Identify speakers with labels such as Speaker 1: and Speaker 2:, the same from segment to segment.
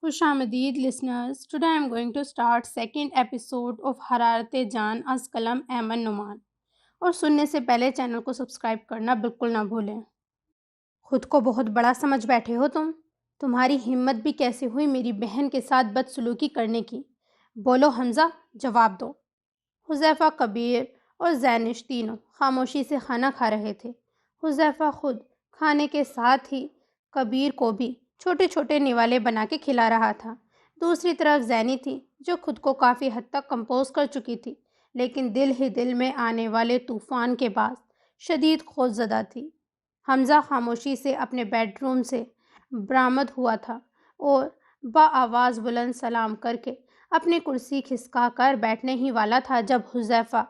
Speaker 1: خوش آمدید listeners. Today I am going to start second episode of حرارت جان از قلم ایمن نعمان. اور سننے سے پہلے چینل کو سبسکرائب کرنا بالکل نہ بھولیں. خود کو بہت بڑا سمجھ بیٹھے ہو تمہاری ہمت بھی کیسے ہوئی میری بہن کے ساتھ بدسلوکی کرنے کی؟ بولو حمزہ، جواب دو. حذیفہ، کبیر اور زینش تینوں خاموشی سے کھانا کھا رہے تھے. حذیفہ خود کھانے کے ساتھ ہی کبیر کو بھی چھوٹے چھوٹے نوالے بنا کے کھلا رہا تھا. دوسری طرف زینی تھی جو خود کو کافی حد تک کمپوز کر چکی تھی، لیکن دل ہی دل میں آنے والے طوفان کے بعد شدید خوف زدہ تھی. حمزہ خاموشی سے اپنے بیڈ روم سے برآمد ہوا تھا اور بآواز بلند سلام کر کے اپنی کرسی کھسکا کر بیٹھنے ہی والا تھا جب حذیفہ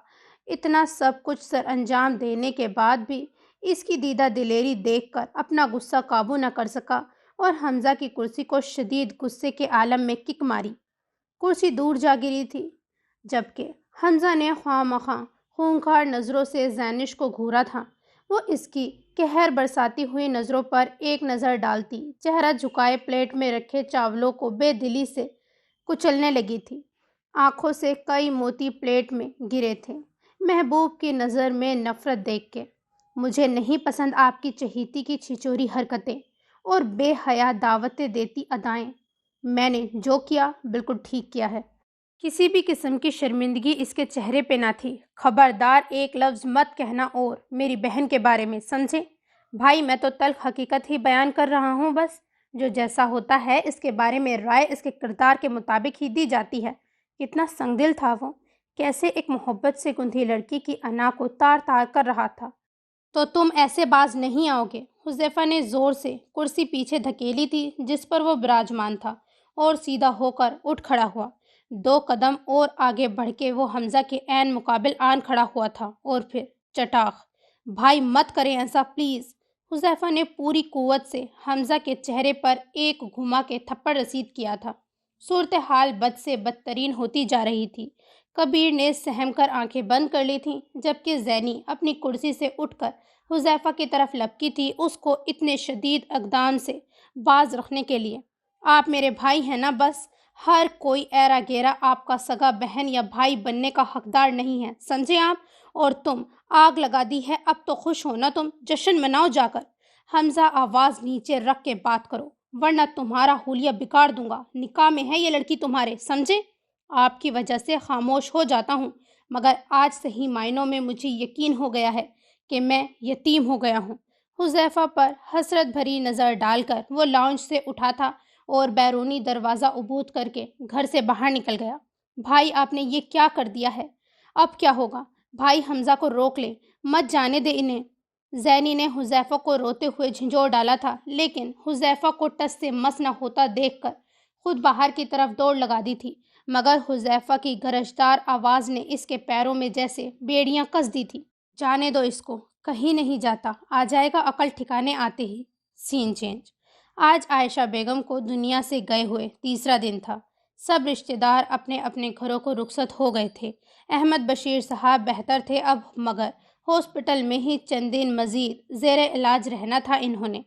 Speaker 1: اتنا سب کچھ سر انجام دینے کے بعد بھی اس کی دیدہ دلیری دیکھ کر اپنا غصہ قابو نہ کر سکا اور حمزہ کی کرسی کو شدید غصے کے عالم میں کک ماری. کرسی دور جا گری تھی جبکہ حمزہ نے خواہ مخواہ خونخوار نظروں سے زینش کو گھورا تھا. وہ اس کی قہر برساتی ہوئی نظروں پر ایک نظر ڈالتی چہرہ جھکائے پلیٹ میں رکھے چاولوں کو بے دلی سے کچلنے لگی تھی. آنکھوں سے کئی موتی پلیٹ میں گرے تھے. محبوب کی نظر میں نفرت دیکھ کے، مجھے نہیں پسند آپ کی چہیتی کی چھچوری حرکتیں اور بے حیا دعوتیں دیتی ادائیں. میں نے جو کیا بالکل ٹھیک کیا ہے. کسی بھی قسم کی شرمندگی اس کے چہرے پہ نہ تھی. خبردار ایک لفظ مت کہنا اور میری بہن کے بارے میں، سمجھے؟ بھائی میں تو تلخ حقیقت ہی بیان کر رہا ہوں. بس جو جیسا ہوتا ہے اس کے بارے میں رائے اس کے کردار کے مطابق ہی دی جاتی ہے. کتنا سنگ دل تھا وہ، کیسے ایک محبت سے گندھی لڑکی کی انا کو تار تار کر رہا تھا. تو تم ایسے باز نہیں آؤ گے. حذیفہ نے زور سے کرسی پیچھے دھکیلی تھی جس پر وہ براجمان تھا اور سیدھا ہو کر اٹھ کھڑا ہوا. 2 قدم اور آگے بڑھ کے وہ حمزہ کے عین مقابل آن کھڑا ہوا تھا اور پھر چٹاخ. بھائی مت کریں ایسا پلیز. حذیفہ نے پوری قوت سے حمزہ کے چہرے پر ایک گھما کے تھپڑ رسید کیا تھا. صورتحال بد سے بدترین ہوتی جا رہی تھی. کبیر نے سہم کر آنکھیں بند کر لی تھیں جبکہ زینی اپنی کرسی سے اٹھ کر حذیفہ کی طرف لپکی تھی اس کو اتنے شدید اقدام سے باز رکھنے کے لیے. آپ میرے بھائی ہیں نا، بس ہر کوئی ایرا گیرا آپ کا سگا بہن یا بھائی بننے کا حقدار نہیں ہے، سمجھے آپ؟ اور تم آگ لگا دی ہے، اب تو خوش ہو نا، تم جشن مناؤ جا کر. حمزہ آواز نیچے رکھ کے بات کرو ورنہ تمہارا حلیہ بگاڑ دوں گا. نکاح میں ہے یہ لڑکی تمہارے، سمجھے؟ آپ کی وجہ سے خاموش ہو جاتا ہوں مگر آج صحیح معنوں میں مجھے یقین ہو گیا ہے کہ میں یتیم ہو گیا ہوں. حذیفہ پر حسرت بھری نظر ڈال کر وہ لاؤنج سے اٹھا تھا اور بیرونی دروازہ عبور کر کے گھر سے باہر نکل گیا. بھائی آپ نے یہ کیا کر دیا ہے؟ اب کیا ہوگا؟ بھائی حمزہ کو روک لے، مت جانے دے انہیں. زینی نے حذیفہ کو روتے ہوئے جھنجھوڑ ڈالا تھا لیکن حذیفہ کو ٹس سے مس نہ ہوتا دیکھ کر خود باہر کی طرف دوڑ لگا دی تھی مگر حذیفہ کی گرجدار آواز نے اس کے پیروں میں جیسے بیڑیاں کس دی تھی. جانے دو اس کو، کہیں نہیں جاتا، آ جائے گا عقل ٹھکانے آتے ہی. سین چینج. آج عائشہ بیگم کو دنیا سے گئے ہوئے تیسرا دن تھا. سب رشتہ دار اپنے اپنے گھروں کو رخصت ہو گئے تھے. احمد بشیر صاحب بہتر تھے اب مگر ہاسپٹل میں ہی چند دن مزید زیر علاج رہنا تھا انہوں نے.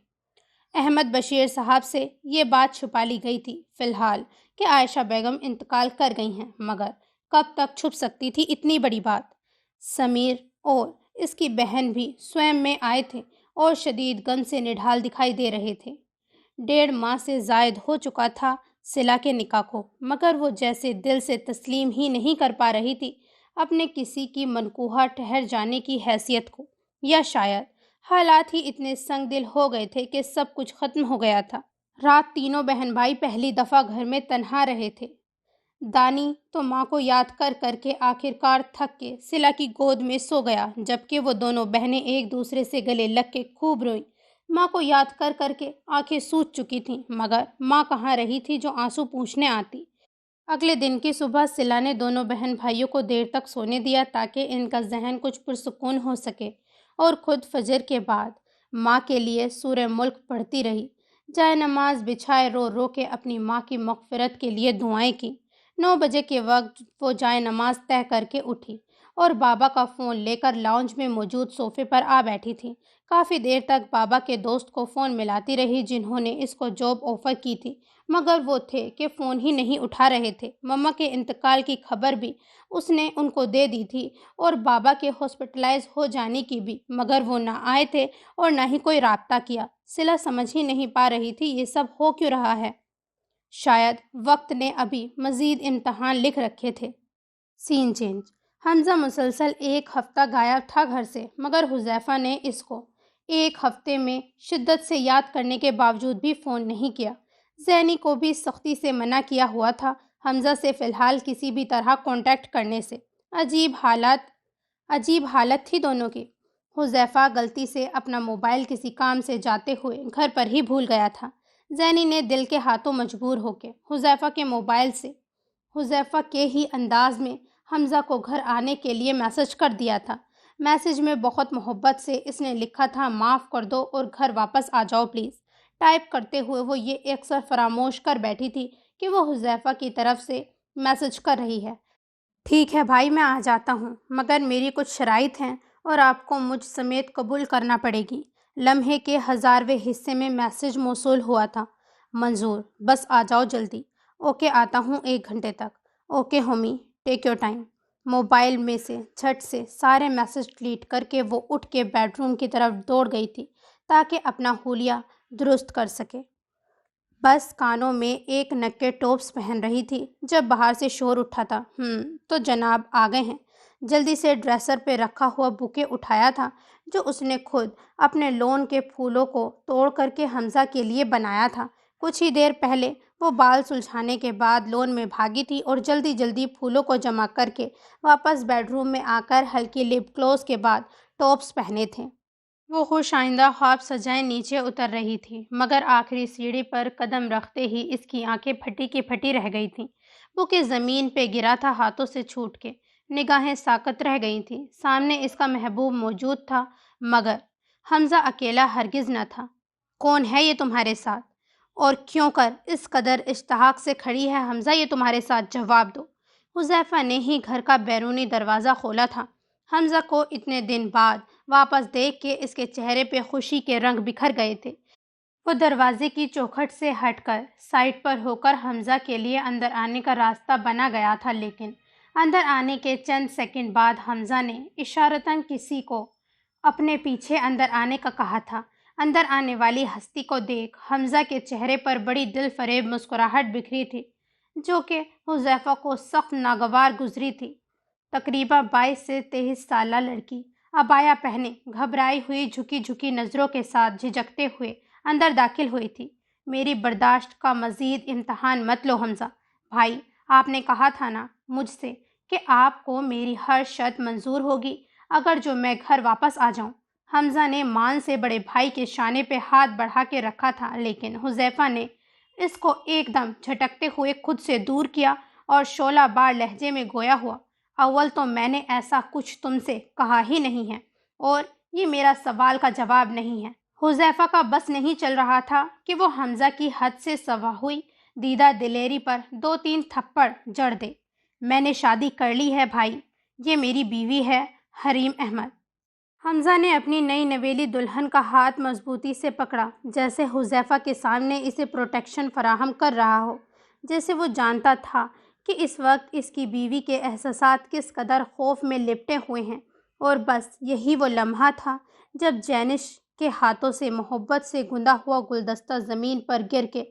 Speaker 1: احمد بشیر صاحب سے یہ بات چھپا لی گئی تھی فی الحال کہ عائشہ بیگم انتقال کر گئی ہیں مگر کب تک چھپ سکتی تھی اتنی بڑی بات. سمیر اور اس کی بہن بھی سویم میں آئے تھے اور شدید غم سے نڈھال دکھائی دے رہے تھے. 1.5 ماہ سے زائد ہو چکا تھا صلہ کے نکاح کو مگر وہ جیسے دل سے تسلیم ہی نہیں کر پا رہی تھی اپنے کسی کی منقوہہ ٹھہر جانے کی حیثیت کو، یا شاید حالات ہی اتنے سنگ دل ہو گئے تھے کہ سب کچھ ختم ہو گیا تھا. رات تینوں بہن بھائی پہلی دفعہ گھر میں تنہا رہے تھے. دانی تو ماں کو یاد کر کر کے آخرکار تھک کے صلہ کی گود میں سو گیا جبکہ وہ دونوں بہنیں ایک دوسرے سے گلے لگ کے خوب روئیں. ماں کو یاد کر کر کے آنکھیں سوج چکی تھیں مگر ماں کہاں رہی تھی جو آنسو پوچھنے آتی. اگلے دن کی صبح صلہ نے دونوں بہن بھائیوں کو دیر تک سونے دیا تاکہ ان کا ذہن کچھ پرسکون ہو سکے اور خود فجر کے بعد ماں کے لیے سورہ ملک پڑھتی رہی. جائے نماز بچھائے رو رو کے اپنی ماں کی مغفرت کے لیے دعائیں کی. 9 بجے کے وقت وہ جائے نماز طے کر کے اٹھی اور بابا کا فون لے کر لاؤنج میں موجود صوفے پر آ بیٹھی تھی. کافی دیر تک بابا کے دوست کو فون ملاتی رہی جنہوں نے اس کو جاب آفر کی تھی مگر وہ تھے کہ فون ہی نہیں اٹھا رہے تھے۔ مما کے انتقال کی خبر بھی اس نے ان کو دے دی تھی اور بابا کے ہاسپٹلائز ہو جانے کی بھی، مگر وہ نہ آئے تھے اور نہ ہی کوئی رابطہ کیا۔ صلہ سمجھ ہی نہیں پا رہی تھی یہ سب ہو کیوں رہا ہے۔ شاید وقت نے ابھی مزید امتحان لکھ رکھے تھے۔ سین چینج۔ حمزہ مسلسل ایک ہفتہ غائب تھا گھر سے، مگر حذیفہ نے اس کو ایک ہفتے میں شدت سے یاد کرنے کے باوجود بھی فون نہیں کیا۔ زینی کو بھی سختی سے منع کیا ہوا تھا حمزہ سے فی الحال کسی بھی طرح کانٹیکٹ کرنے سے۔ عجیب حالت تھی دونوں کی۔ حذیفہ غلطی سے اپنا موبائل کسی کام سے جاتے ہوئے گھر پر ہی بھول گیا تھا۔ زینی نے دل کے ہاتھوں مجبور ہو کے حذیفہ کے موبائل سے حذیفہ کے ہی انداز میں حمزہ کو گھر آنے کے لیے میسج کر دیا تھا۔ میسج میں بہت محبت سے اس نے لکھا تھا، معاف کر دو اور گھر واپس آ جاؤ پلیز۔ ٹائپ کرتے ہوئے وہ یہ اکثر فراموش کر بیٹھی تھی کہ وہ حذیفہ کی طرف سے میسج کر رہی ہے۔ ٹھیک ہے بھائی، میں آ جاتا ہوں، مگر میری کچھ شرائط ہیں اور آپ کو مجھ سمیت قبول کرنا پڑے گی۔ لمحے کے 1000ویں حصے میں میسج موصول ہوا تھا، منظور، بس آ جاؤ جلدی۔ اوکے، آتا ہوں 1 گھنٹے تک۔ Okay Homi, take your time. Mobile میں سے جھٹ سے سارے میسج ڈیلیٹ کر کے وہ اٹھ کے بیڈ روم کی طرف دوڑ گئی تھی تاکہ اپنا حولیہ درست کر سکے۔ بس کانوں میں ایک نگ کے ٹوپس پہن رہی تھی جب باہر سے شور اٹھا تھا۔ تو جناب آ گئے ہیں۔ جلدی سے ڈریسر پہ رکھا ہوا بوکے اٹھایا تھا جو اس نے خود اپنے لون کے پھولوں کو توڑ کر کے حمزہ کے لیے بنایا تھا۔ کچھ ہی دیر پہلے وہ بال سلجھانے کے بعد لون میں بھاگی تھی اور جلدی جلدی پھولوں کو جمع کر کے واپس بیڈ روم میں آ کر ہلکی لپ گلوز کے بعد ٹاپس پہنے تھے۔ وہ خوش آئندہ خواب سجائے نیچے اتر رہی تھی، مگر آخری سیڑھی پر قدم رکھتے ہی اس کی آنکھیں پھٹی کی پھٹی رہ گئی تھیں۔ بوکے زمین پہ گرا تھا ہاتھوں سے چھوٹ کے، نگاہیں ساکت رہ گئی تھیں۔ سامنے اس کا محبوب موجود تھا، مگر حمزہ اکیلا ہرگز نہ تھا۔ کون ہے یہ تمہارے ساتھ؟ اور کیوں کر اس قدر اشتیاق سے کھڑی ہے حمزہ یہ تمہارے ساتھ؟ جواب دو۔ حذیفہ نے ہی گھر کا بیرونی دروازہ کھولا تھا۔ حمزہ کو اتنے دن بعد واپس دیکھ کے اس کے چہرے پہ خوشی کے رنگ بکھر گئے تھے۔ وہ دروازے کی چوکھٹ سے ہٹ کر سائڈ پر ہو کر حمزہ کے لیے اندر آنے کا راستہ بنا گیا تھا، لیکن اندر آنے کے چند سیکنڈ بعد حمزہ نے اشارتاً کسی کو اپنے پیچھے اندر آنے کا کہا تھا۔ اندر آنے والی ہستی کو دیکھ حمزہ کے چہرے پر بڑی دل فریب مسکراہٹ بکھری تھی جو کہ حذیفہ کو سخت ناگوار گزری تھی۔ تقریباً 22 سے 23 سالہ لڑکی عبایا پہنے گھبرائی ہوئی جھکی جھکی نظروں کے ساتھ جھجکتے ہوئے اندر داخل ہوئی تھی۔ میری برداشت کا مزید امتحان مت لو حمزہ بھائی، آپ نے کہا تھا نا مجھ سے کہ آپ کو میری ہر شرط منظور ہوگی اگر جو میں گھر واپس آ جاؤں۔ حمزہ نے مان سے بڑے بھائی کے شانے پہ ہاتھ بڑھا کے رکھا تھا، لیکن حذیفہ نے اس کو ایک دم جھٹکتے ہوئے خود سے دور کیا اور شعلہ بار لہجے میں گویا ہوا، اول تو میں نے ایسا کچھ تم سے کہا ہی نہیں ہے اور یہ میرا سوال کا جواب نہیں ہے۔ حذیفہ کا بس نہیں چل رہا تھا کہ وہ حمزہ کی حد سے سوا ہوئی دیدہ دلیری پر 2-3 تھپڑ جڑ دے۔ میں نے شادی کر لی ہے بھائی، یہ میری بیوی ہے حریم احمد۔ حمزہ نے اپنی نئی نویلی دلہن کا ہاتھ مضبوطی سے پکڑا، جیسے حذیفہ کے سامنے اسے پروٹیکشن فراہم کر رہا ہو، جیسے وہ جانتا تھا کہ اس وقت اس کی بیوی کے احساسات کس قدر خوف میں لپٹے ہوئے ہیں، اور بس یہی وہ لمحہ تھا جب جینش کے ہاتھوں سے محبت سے گندھا ہوا گلدستہ زمین پر گر کے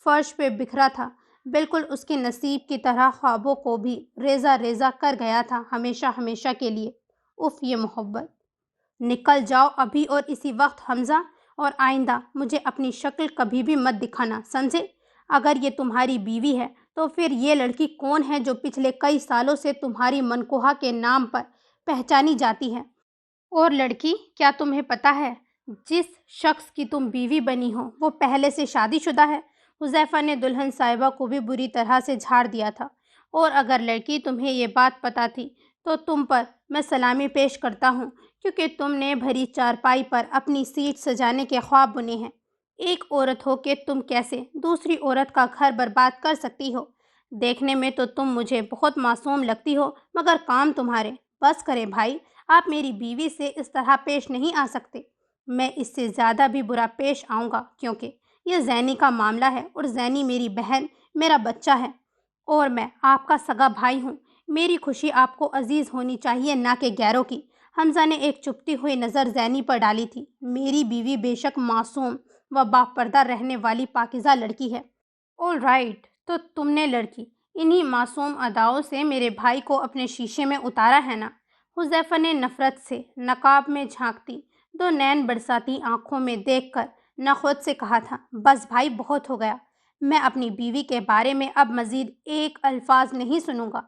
Speaker 1: فرش پہ بکھرا تھا، بالکل اس کے نصیب کی طرح خوابوں کو بھی ریزہ ریزہ کر گیا تھا ہمیشہ ہمیشہ کے لیے۔ اف، یہ محبت! نکل جاؤ ابھی اور اسی وقت حمزہ، اور آئندہ مجھے اپنی شکل کبھی بھی مت دکھانا، سمجھے؟ اگر یہ تمہاری بیوی ہے تو پھر یہ لڑکی کون ہے جو پچھلے کئی سالوں سے تمہاری منکوہا کے نام پر پہچانی جاتی ہے؟ اور لڑکی، کیا تمہیں پتہ ہے جس شخص کی تم بیوی بنی ہو وہ پہلے سے شادی شدہ ہے؟ حذیفہ نے دلہن صاحبہ کو بھی بری طرح سے جھاڑ دیا تھا۔ اور اگر لڑکی تمہیں یہ بات پتہ تھی تو تم پر میں سلامی پیش کرتا ہوں، کیونکہ تم نے بھری چارپائی پر اپنی سیٹ سجانے کے خواب بنے ہیں۔ ایک عورت ہو کہ تم کیسے دوسری عورت کا گھر برباد کر سکتی ہو؟ دیکھنے میں تو تم مجھے بہت معصوم لگتی ہو، مگر کام تمہارے۔ بس کریں بھائی، آپ میری بیوی سے اس طرح پیش نہیں آ سکتے۔ میں اس سے زیادہ بھی برا پیش آؤں گا، کیونکہ یہ زینی کا معاملہ ہے اور زینی میری بہن، میرا بچہ ہے اور میں آپ کا سگا بھائی ہوں۔ میری خوشی آپ کو عزیز ہونی چاہیے، نہ کہ غیروں کی۔ حمزہ نے ایک چپتی ہوئی نظر زینی پر ڈالی تھی۔ میری بیوی بے شک معصوم و باپردہ رہنے والی پاکیزہ لڑکی ہے۔ آل رائٹ، تو تم نے لڑکی انہی معصوم اداؤں سے میرے بھائی کو اپنے شیشے میں اتارا ہے نا؟ حذیفہ نے نفرت سے نقاب میں جھانکتی دو نین برساتی آنکھوں میں دیکھ کر نخوت سے کہا تھا، بس بھائی بہت ہو گیا، میں اپنی بیوی کے بارے میں اب مزید ایک الفاظ نہیں سنوں گا۔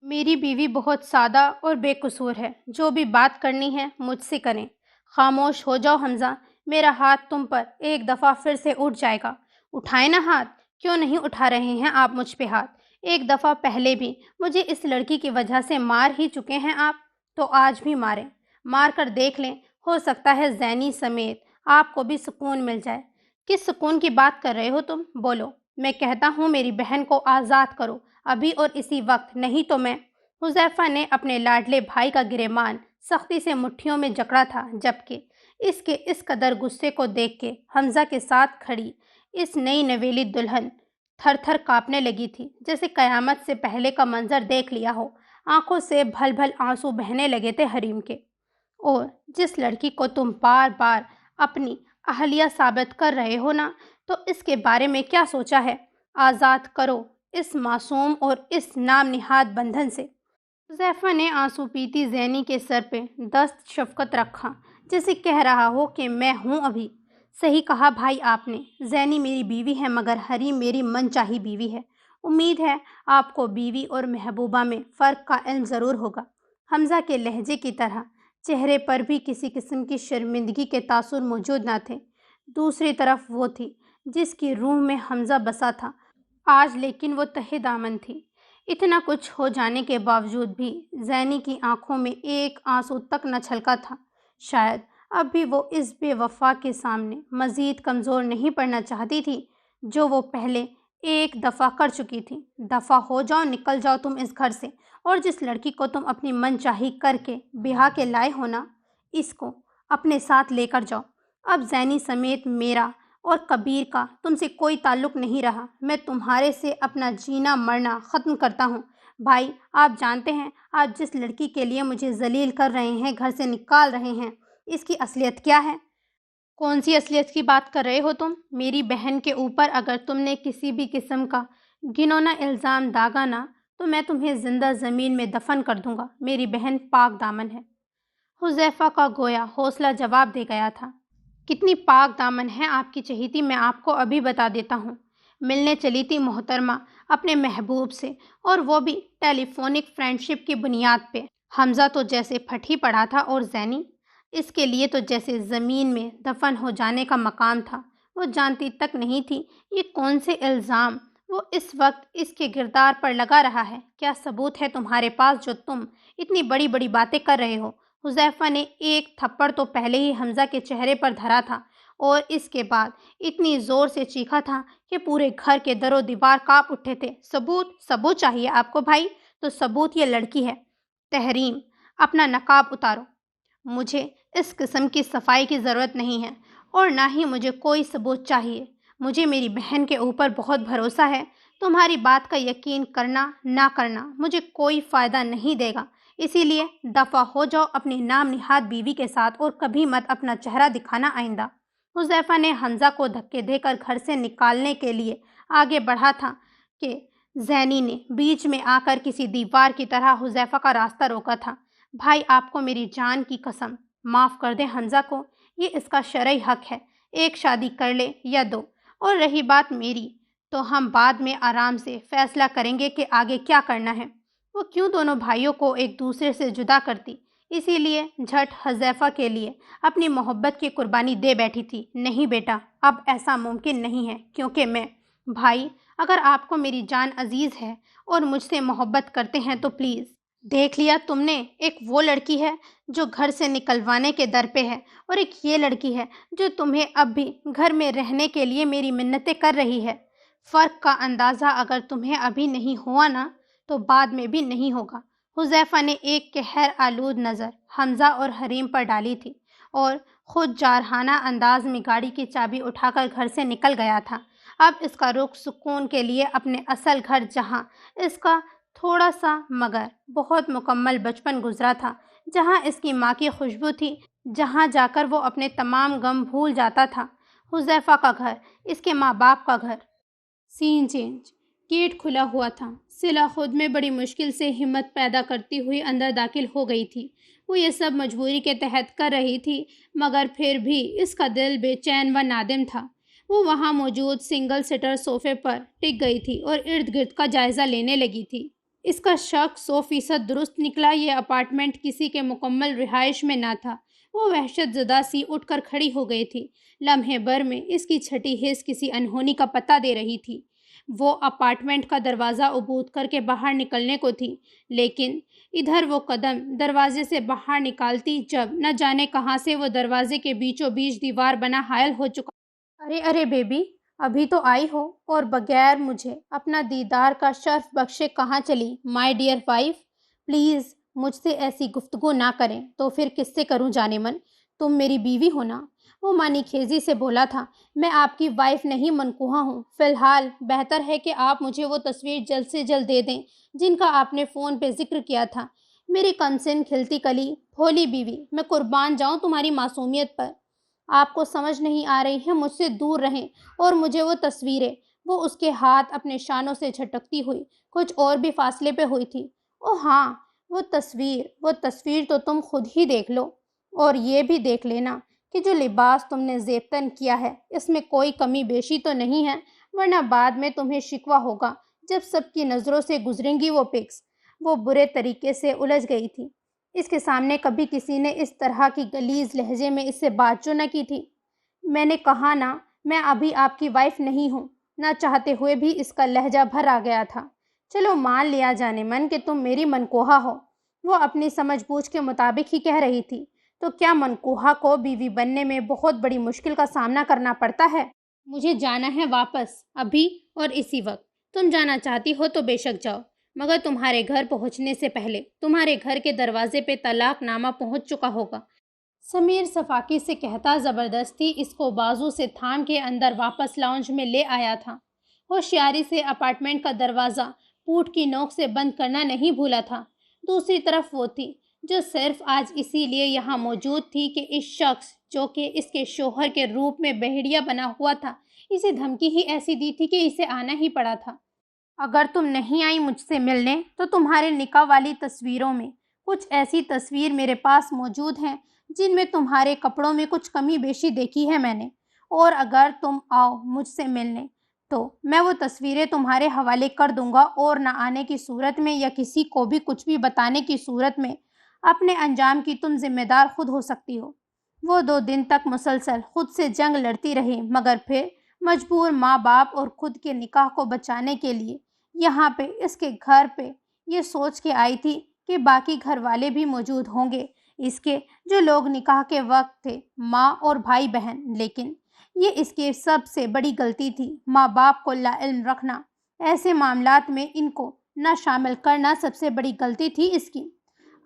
Speaker 1: میری بیوی بہت سادہ اور بے قصور ہے، جو بھی بات کرنی ہے مجھ سے کریں۔ خاموش ہو جاؤ حمزہ، میرا ہاتھ تم پر ایک دفعہ پھر سے اٹھ جائے گا۔ اٹھائے نا ہاتھ، کیوں نہیں اٹھا رہے ہیں آپ مجھ پہ ہاتھ؟ ایک دفعہ پہلے بھی مجھے اس لڑکی کی وجہ سے مار ہی چکے ہیں آپ، تو آج بھی ماریں، مار کر دیکھ لیں، ہو سکتا ہے زینی سمیت آپ کو بھی سکون مل جائے۔ کس سکون کی بات کر رہے ہو تم؟ بولو۔ میں کہتا ہوں میری بہن کو آزاد کرو، ابھی اور اسی وقت، نہیں تو میں… حذیفہ نے اپنے لاڈلے بھائی کا گریبان سختی سے مٹھیوں میں جکڑا تھا، جبکہ اس کے اس قدر غصے کو دیکھ کے حمزہ کے ساتھ کھڑی اس نئی نویلی دلہن تھر تھر کانپنے لگی تھی، جیسے قیامت سے پہلے کا منظر دیکھ لیا ہو۔ آنکھوں سے بھل بھل آنسو بہنے لگے تھے حریم کے۔ اور جس لڑکی کو تم بار بار اپنی اہلیہ ثابت کر رہے ہو نا، تو اس کے بارے میں کیا سوچا ہے؟ آزاد کرو اس معصوم اور اس نام نہاد بندھن سے۔ حذیفہ نے آنسو پیتی زینی کے سر پہ دست شفقت رکھا، جیسے کہہ رہا ہو کہ میں ہوں ابھی۔ صحیح کہا بھائی آپ نے، زینی میری بیوی ہے مگر حریم میری من چاہی بیوی ہے۔ امید ہے آپ کو بیوی اور محبوبہ میں فرق کا علم ضرور ہوگا۔ حمزہ کے لہجے کی طرح چہرے پر بھی کسی قسم کی شرمندگی کے تاثر موجود نہ تھے۔ دوسری طرف وہ تھی جس کی روح میں حمزہ بسا تھا، آج لیکن وہ تہہ دامن تھی۔ اتنا کچھ ہو جانے کے باوجود بھی زینی کی آنکھوں میں ایک آنسو تک نہ چھلکا تھا۔ شاید اب بھی وہ اس بے وفا کے سامنے مزید کمزور نہیں پڑنا چاہتی تھی، جو وہ پہلے ایک دفعہ کر چکی تھی۔ دفع ہو جاؤ، نکل جاؤ تم اس گھر سے، اور جس لڑکی کو تم اپنی من چاہی کر کے بیاہ کے لائے ہو نا، اس کو اپنے ساتھ لے کر جاؤ۔ اب زینی سمیت میرا اور کبیر کا تم سے کوئی تعلق نہیں رہا۔ میں تمہارے سے اپنا جینا مرنا ختم کرتا ہوں۔ بھائی آپ جانتے ہیں آپ جس لڑکی کے لیے مجھے ذلیل کر رہے ہیں، گھر سے نکال رہے ہیں، اس کی اصلیت کیا ہے؟ کون سی اصلیت کی بات کر رہے ہو تم؟ میری بہن کے اوپر اگر تم نے کسی بھی قسم کا گھناؤنا الزام داغا نا، تو میں تمہیں زندہ زمین میں دفن کر دوں گا۔ میری بہن پاک دامن ہے۔ حذیفہ کا گویا حوصلہ جواب دے گیا تھا۔ کتنی پاک دامن ہے آپ کی چہیتی، میں آپ کو ابھی بتا دیتا ہوں۔ ملنے چلی تھی محترمہ اپنے محبوب سے، اور وہ بھی ٹیلی فونک فرینڈ شپ کی بنیاد پہ۔ حمزہ تو جیسے پھٹ ہی پڑا تھا، اور زینی اس کے لیے تو جیسے زمین میں دفن ہو جانے کا مقام تھا۔ وہ جانتی تک نہیں تھی یہ کون سے الزام وہ اس وقت اس کے کردار پر لگا رہا ہے۔ کیا ثبوت ہے تمہارے پاس جو تم اتنی بڑی بڑی باتیں کر رہے ہو؟ حذیفہ نے ایک تھپڑ تو پہلے ہی حمزہ کے چہرے پر دھرا تھا، اور اس کے بعد اتنی زور سے چیخا تھا کہ پورے گھر کے در و دیوار کانپ اٹھے تھے۔ ثبوت؟ ثبوت چاہیے آپ کو بھائی؟ تو ثبوت یہ لڑکی ہے۔ تحریم، اپنا نقاب اتارو۔ مجھے اس قسم کی صفائی کی ضرورت نہیں ہے، اور نہ ہی مجھے کوئی ثبوت چاہیے۔ مجھے میری بہن کے اوپر بہت بھروسہ ہے۔ تمہاری بات کا یقین کرنا نہ کرنا مجھے کوئی فائدہ نہیں دے گا، اسی لیے دفع ہو جاؤ اپنی نام نہاد بیوی کے ساتھ، اور کبھی مت اپنا چہرہ دکھانا آئندہ۔ حذیفہ نے حمزہ کو دھکے دے کر گھر سے نکالنے کے لیے آگے بڑھا تھا کہ زینی نے بیچ میں آ کر کسی دیوار کی طرح حذیفہ کا راستہ روکا تھا۔ بھائی آپ کو میری جان کی قسم معاف کر دیں حمزہ کو، یہ اس کا شرعی حق ہے، ایک شادی کر لے یا دو، اور رہی بات میری تو ہم بعد میں آرام سے فیصلہ کریں گے کہ آگے کیا کرنا ہے۔ وہ کیوں دونوں بھائیوں کو ایک دوسرے سے جدا کرتی، اسی لیے جھٹ حذیفہ کے لیے اپنی محبت کی قربانی دے بیٹھی تھی۔ نہیں بیٹا، اب ایسا ممکن نہیں ہے، کیونکہ میں… بھائی اگر آپ کو میری جان عزیز ہے اور مجھ سے محبت کرتے ہیں تو پلیز… دیکھ لیا تم نے، ایک وہ لڑکی ہے جو گھر سے نکلوانے کے در پہ ہے، اور ایک یہ لڑکی ہے جو تمہیں اب بھی گھر میں رہنے کے لیے میری منتیں کر رہی ہے۔ فرق کا اندازہ اگر تمہیں ابھی نہیں ہوا نا، تو بعد میں بھی نہیں ہوگا۔ حذیفہ نے ایک قہر آلود نظر حمزہ اور حریم پر ڈالی تھی، اور خود جارحانہ انداز میں گاڑی کی چابی اٹھا کر گھر سے نکل گیا تھا۔ اب اس کا رخ سکون کے لیے اپنے اصل گھر، جہاں اس کا تھوڑا سا مگر بہت مکمل بچپن گزرا تھا، جہاں اس کی ماں کی خوشبو تھی، جہاں جا کر وہ اپنے تمام غم بھول جاتا تھا۔ حذیفہ کا گھر، اس کے ماں باپ کا گھر۔ سین چینج۔ گیٹ کھلا ہوا تھا۔ صلہ خود میں بڑی مشکل سے ہمت پیدا کرتی ہوئی اندر داخل ہو گئی تھی۔ وہ یہ سب مجبوری کے تحت کر رہی تھی، مگر پھر بھی اس کا دل بے چین و نادم تھا۔ وہ وہاں موجود سنگل سیٹر صوفے پر ٹک گئی تھی اور ارد گرد کا جائزہ لینے لگی تھی۔ اس کا شک 100% درست نکلا۔ یہ اپارٹمنٹ کسی کے مکمل رہائش میں نہ تھا۔ وہ وحشت زدہ سی اٹھ کر کھڑی ہو گئی تھی۔ لمحے بھر میں اس کی چھٹی حس کسی انہونی کا پتہ دے رہی تھی۔ وہ اپارٹمنٹ کا دروازہ عبور کر کے باہر نکلنے کو تھی، لیکن ادھر وہ قدم دروازے سے باہر نکالتی جب نہ جانے کہاں سے وہ دروازے کے بیچوں بیچ دیوار بنا حائل ہو چکا۔ ارے بیبی، ابھی تو آئی ہو اور بغیر مجھے اپنا دیدار کا شرف بخشے کہاں چلی؟ مائی ڈیئر وائف، پلیز مجھ سے ایسی گفتگو نہ کریں تو پھر کس سے کروں جانے من؟ تم میری بیوی ہو نا؟ وہ مانی خیزی سے بولا تھا۔ میں آپ کی وائف نہیں، منکوہا ہوں۔ فی الحال بہتر ہے کہ آپ مجھے وہ تصویر جلد سے جلد دے دیں جن کا آپ نے فون پہ ذکر کیا تھا۔ میری کنسن کھلتی کلی، بھولی بیوی، میں قربان جاؤں تمہاری معصومیت پر۔ آپ کو سمجھ نہیں آ رہی ہے، مجھ سے دور رہیں اور مجھے وہ تصویریں۔ وہ اس کے ہاتھ اپنے شانوں سے جھٹکتی ہوئی کچھ اور بھی فاصلے پہ ہوئی تھی۔ اوہ ہاں، وہ تصویر تو تم خود ہی دیکھ لو، اور یہ بھی دیکھ لینا کہ جو لباس تم نے زیبتن کیا ہے اس میں کوئی کمی بیشی تو نہیں ہے، ورنہ بعد میں تمہیں شکوہ ہوگا جب سب کی نظروں سے گزریں گی وہ پکس۔ وہ برے طریقے سے الجھ گئی تھی۔ اس کے سامنے کبھی کسی نے اس طرح کی غلیظ لہجے میں اس سے بات جو نہ کی تھی۔ میں نے کہا نا، میں ابھی آپ کی وائف نہیں ہوں۔ نہ چاہتے ہوئے بھی اس کا لہجہ بھر آ گیا تھا۔ چلو مان لیا جانے من کہ تم میری منکوہا ہو۔ وہ اپنی سمجھ بوجھ کے مطابق ہی کہہ رہی تھی۔ تو کیا منکوہا کو بیوی بننے میں بہت بڑی مشکل کا سامنا کرنا پڑتا ہے؟ مجھے جانا ہے واپس، ابھی اور اسی وقت۔ تم جانا چاہتی ہو تو بے شک جاؤ، مگر تمہارے گھر پہنچنے سے پہلے تمہارے گھر کے دروازے پہ طلاق نامہ پہنچ چکا ہوگا۔ سمیر صفاقی سے کہتا زبردستی اس کو بازو سے تھام کے اندر واپس لاؤنج میں لے آیا تھا۔ ہوشیاری سے اپارٹمنٹ کا دروازہ پوٹ کی نوک سے بند کرنا نہیں بھولا تھا۔ دوسری طرف وہ تھی جو صرف آج اسی لیے یہاں موجود تھی کہ اس شخص جو کہ اس کے شوہر کے روپ میں بہیڑیا بنا ہوا تھا، اسے دھمکی ہی ایسی دی تھی کہ اسے آنا ہی پڑا تھا۔ اگر تم نہیں آئی مجھ سے ملنے تو تمہارے نکاح والی تصویروں میں کچھ ایسی تصویر میرے پاس موجود ہیں جن میں تمہارے کپڑوں میں کچھ کمی بیشی دیکھی ہے میں نے، اور اگر تم آؤ مجھ سے ملنے تو میں وہ تصویریں تمہارے حوالے کر دوں گا، اور نہ آنے کی صورت میں یا کسی کو بھی کچھ بھی بتانے کی صورت میں اپنے انجام کی تم ذمہ دار خود ہو سکتی ہو۔ وہ 2 دن تک مسلسل خود سے جنگ لڑتی رہی، مگر پھر مجبور ماں باپ اور خود کے نکاح کو بچانے کے لیے یہاں پہ اس کے گھر پہ یہ سوچ کے آئی تھی کہ باقی گھر والے بھی موجود ہوں گے اس کے، جو لوگ نکاح کے وقت تھے، ماں اور بھائی بہن۔ لیکن یہ اس کی سب سے بڑی غلطی تھی، ماں باپ کو لا علم رکھنا، ایسے معاملات میں ان کو نہ شامل کرنا سب سے بڑی غلطی تھی اس کی۔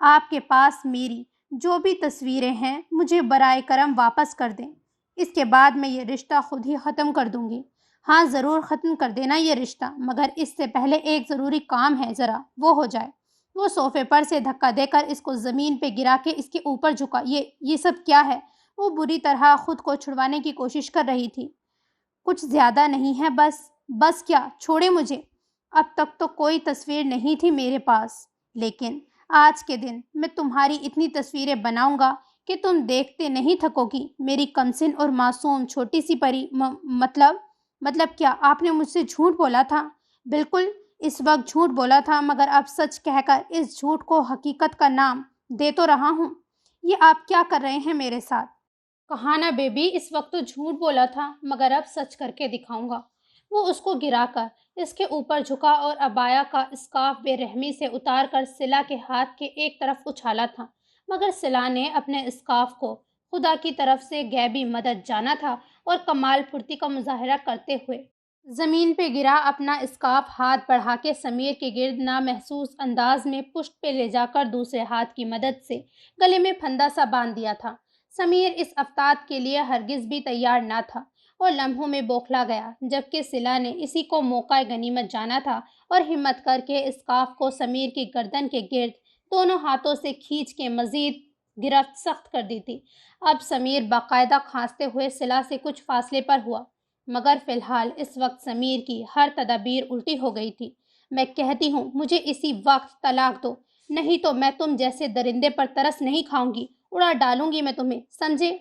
Speaker 1: آپ کے پاس میری جو بھی تصویریں ہیں مجھے برائے کرم واپس کر دیں، اس کے بعد میں یہ رشتہ خود ہی ختم کر دوں گی۔ ہاں ضرور ختم کر دینا یہ رشتہ، مگر اس سے پہلے ایک ضروری کام ہے، ذرا وہ ہو جائے۔ وہ صوفے پر سے دھکا دے کر اس کو زمین پہ گرا کے اس کے اوپر جھکا۔ یہ سب کیا ہے؟ وہ بری طرح خود کو چھڑوانے کی کوشش کر رہی تھی۔ کچھ زیادہ نہیں ہے، بس کیا، چھوڑے مجھے۔ اب تک تو کوئی تصویر نہیں تھی میرے پاس، لیکن آج کے دن میں تمہاری اتنی تصویریں بناؤں گا کہ تم دیکھتے نہیں تھکو گی۔ میری کمسن اور معصوم چھوٹی سی پری مطلب کیا آپ نے مجھ سے جھوٹ بولا تھا؟ بالکل اس وقت جھوٹ بولا تھا، مگر اب سچ کہہ کر اس جھوٹ کو حقیقت کا نام دے تو رہا ہوں۔ یہ آپ کیا کر رہے ہیں میرے ساتھ؟ کہا نا بیبی، اس وقت تو جھوٹ بولا تھا، مگر اب سچ کر کے دکھاؤں گا۔ وہ اس کو گرا کر اس کے اوپر جھکا اور عبایا کا اسکارف بے رحمی سے اتار کر صلہ کے ہاتھ کے ایک طرف اچھالا تھا، مگر صلہ نے اپنے اسکارف کو خدا کی طرف سے غیبی مدد جانا تھا اور کمال پھرتی کا مظاہرہ کرتے ہوئے زمین پہ گرا اپنا اسکارف ہاتھ بڑھا کے سمیر کے گرد نامحسوس انداز میں پشت پہ لے جا کر دوسرے ہاتھ کی مدد سے گلے میں پھندا سا باندھ دیا تھا۔ سمیر اس افتاد کے لیے ہرگز بھی تیار نہ تھا اور لمحوں میں بوکھلا گیا، جبکہ صلہ نے اسی کو موقع غنیمت جانا تھا اور ہمت کر کے اسکارف کو سمیر کی گردن کے گرد دونوں ہاتھوں سے کھینچ کے مزید گرفت سخت کر دی تھی۔ اب سمیر باقاعدہ کھانستے ہوئے صلہ سے کچھ فاصلے پر ہوا، مگر فی الحال اس وقت سمیر کی ہر تدابیر الٹی ہو گئی تھی۔ میں کہتی ہوں مجھے اسی وقت طلاق دو، نہیں تو میں تم جیسے درندے پر ترس نہیں کھاؤں گی، اڑا ڈالوں گی میں تمہیں، سمجھے؟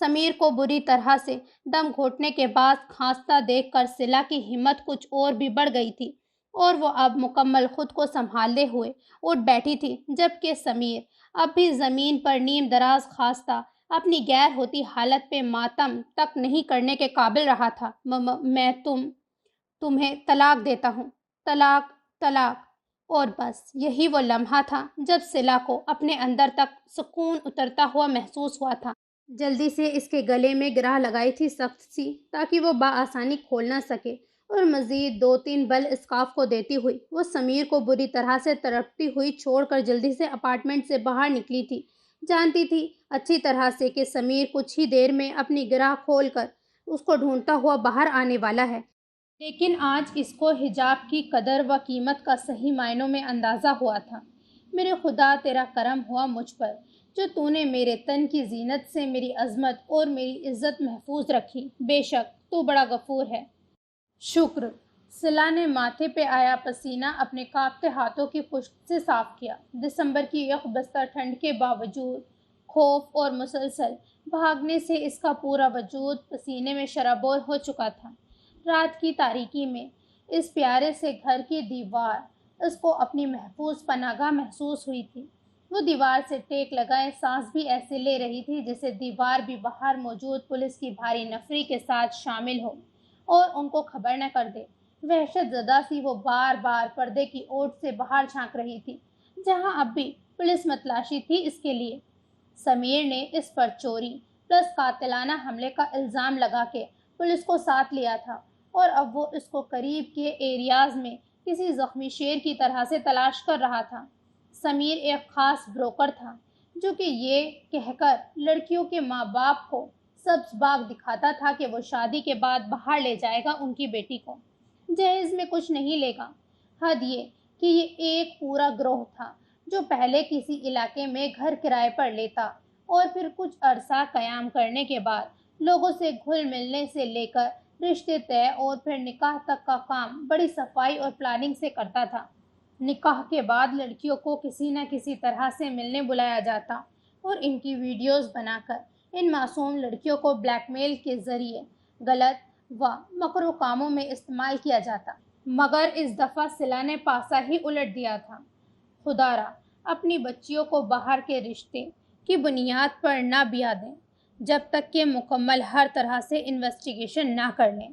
Speaker 1: سمیر کو بری طرح سے دم گھوٹنے کے بعد کھانستا دیکھ کر صلہ کی ہمت کچھ اور بھی بڑھ گئی تھی اور وہ اب مکمل خود کو سنبھالے ہوئے اٹھ بیٹھی تھی، جبکہ سمیر اب بھی زمین پر نیم دراز خاصتا اپنی غیر ہوتی حالت پہ ماتم تک نہیں کرنے کے قابل رہا تھا۔ میں تمہیں طلاق دیتا ہوں، طلاق، طلاق۔ اور بس یہی وہ لمحہ تھا جب صلہ کو اپنے اندر تک سکون اترتا ہوا محسوس ہوا تھا۔ جلدی سے اس کے گلے میں گرہ لگائی تھی سخت سی، تاکہ وہ بآسانی کھول نہ سکے، اور مزید 2-3 بل اسکارف کو دیتی ہوئی وہ سمیر کو بری طرح سے تڑپتی ہوئی چھوڑ کر جلدی سے اپارٹمنٹ سے باہر نکلی تھی۔ جانتی تھی اچھی طرح سے کہ سمیر کچھ ہی دیر میں اپنی گرہ کھول کر اس کو ڈھونڈتا ہوا باہر آنے والا ہے، لیکن آج اس کو حجاب کی قدر و قیمت کا صحیح معنوں میں اندازہ ہوا تھا۔ میرے خدا، تیرا کرم ہوا مجھ پر، جو تو نے میرے تن کی زینت سے میری عظمت اور میری عزت محفوظ رکھی۔ بے شک تو بڑا غفور ہے۔ شکر۔ صلہ نے ماتھے پہ آیا پسینہ اپنے کانپتے ہاتھوں کی پشت سے صاف کیا۔ دسمبر کی یک بستہ ٹھنڈ کے باوجود خوف اور مسلسل بھاگنے سے اس کا پورا وجود پسینے میں شرابور ہو چکا تھا۔ رات کی تاریکی میں اس پیارے سے گھر کی دیوار اس کو اپنی محفوظ پناہ گاہ محسوس ہوئی تھی۔ وہ دیوار سے ٹیک لگائے سانس بھی ایسے لے رہی تھی جیسے دیوار بھی باہر موجود پولیس کی بھاری نفری کے ساتھ شامل ہو اور ان کو خبر نہ کر دے۔ وحشت زدہ سی وہ بار بار پردے کی اوٹ سے باہر جھانک رہی تھی، جہاں اب بھی پولیس متلاشی تھی اس کے لیے۔ سمیر نے اس پر چوری پلس قاتلانہ حملے کا الزام لگا کے پولیس کو ساتھ لیا تھا، اور اب وہ اس کو قریب کے ایریاز میں کسی زخمی شیر کی طرح سے تلاش کر رہا تھا۔ سمیر ایک خاص بروکر تھا جو کہ یہ کہہ کر لڑکیوں کے ماں باپ کو سبز باغ دکھاتا تھا کہ وہ شادی کے بعد باہر لے جائے گا ان کی بیٹی کو، جہیز میں کچھ نہیں لے گا۔ حد یہ کہ یہ ایک پورا گروہ تھا جو پہلے کسی علاقے میں گھر کرائے پر لیتا اور پھر کچھ عرصہ قیام کرنے کے بعد لوگوں سے گھل ملنے سے لے کر رشتے طے اور پھر نکاح تک کا کام بڑی صفائی اور پلاننگ سے کرتا تھا۔ نکاح کے بعد لڑکیوں کو کسی نہ کسی طرح سے ملنے بلایا جاتا اور ان کی ویڈیوز بنا کر ان معصوم لڑکیوں کو بلیک میل کے ذریعے غلط و مکروہ کاموں میں استعمال کیا جاتا۔ مگر اس دفعہ صلہ نے پاسا ہی الٹ دیا تھا۔ خدا را اپنی بچیوں کو باہر کے رشتے کی بنیاد پر نہ بیاہ دیں جب تک کہ مکمل ہر طرح سے انویسٹیگیشن نہ کر لیں۔